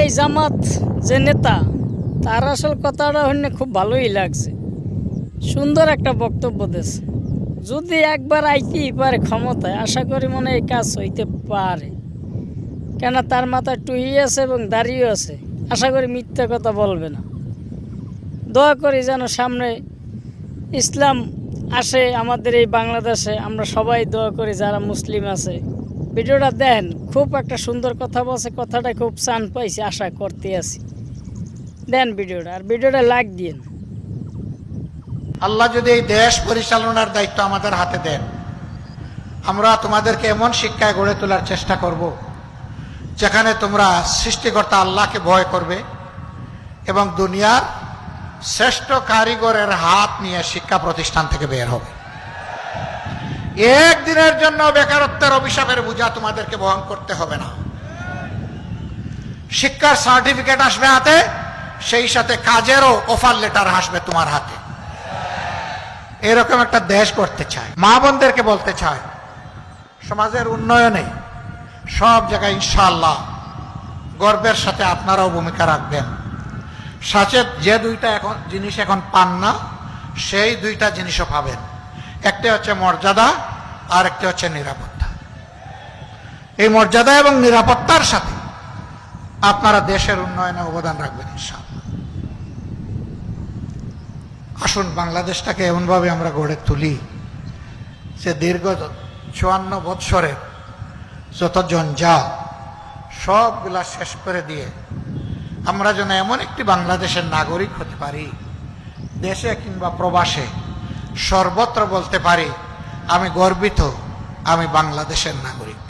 এই জামাত যে নেতা, তার আসল কথাটা শুনে খুব ভালোই লাগছে। সুন্দর একটা বক্তব্য দিয়েছে। যদি একবার আইতেই পারে ক্ষমতায়, আশা করি মনে এই কাজ হইতে পারে। কেন, তার মাথায় টুহি আছে এবং দাঁড়িয়ে আছে। আশা করি মিথ্যা কথা বলবে না। দোয়া করি যেন সামনে ইসলাম আসে আমাদের এই বাংলাদেশে। আমরা সবাই দোয়া করি যারা মুসলিম আছে। ভিডিওটা দেখেন, খুব একটা সুন্দর কথা বলছে, কথাটা খুব চান পাইছি, আশা করতে আছি। দেন ভিডিওটা, আর ভিডিওটা লাইক দিন। আল্লাহ যদি এই দেশ পরিচালনার দায়িত্ব আমাদের হাতে দেন, আমরা তোমাদেরকে এমন শিক্ষায় গড়ে তোলার চেষ্টা করব যেখানে তোমরা সৃষ্টিকর্তা আল্লাহকে ভয় করবে এবং দুনিয়ার শ্রেষ্ঠ কারিগরের হাত নিয়ে শিক্ষা প্রতিষ্ঠান থেকে বের হবে। একদিনের জন্য বেকারত্বের অভিশাপের বোঝা তোমাদেরকে বহন করতে হবে না। শিক্ষার সার্টিফিকেট আসবে হাতে, সেই সাথে কাজেরও অফার লেটার আসবে তোমার হাতে। এরকম একটা দেশ করতে চায়। মা বোনদেরকে বলতে চায়, সমাজের উন্নয়নে সব জায়গায় ইনশাআল্লাহ গর্বের সাথে আপনারাও ভূমিকা রাখবেন। সাথে যে দুইটা জিনিস এখন পান না, সেই দুইটা জিনিসও পাবেন। একটা হচ্ছে মর্যাদা, আর একটা হচ্ছে নিরাপত্তা। এই মর্যাদা এবং নিরাপত্তার সাথে আপনারা দেশের উন্নয়নে অবদান রাখবেন ইনশাআল্লাহ। আসুন বাংলাদেশটাকে এমনভাবে আমরা গড়ে তুলি যে দীর্ঘ 54 বৎসরের যত জঞ্জাল সবগুলা শেষ করে দিয়ে আমরা যেন এমন একটি বাংলাদেশের নাগরিক হতে পারি, দেশে কিংবা প্রবাসে সর্বত্র বলতে পারি, আমি গর্বিত, আমি বাংলাদেশের নাগরিক।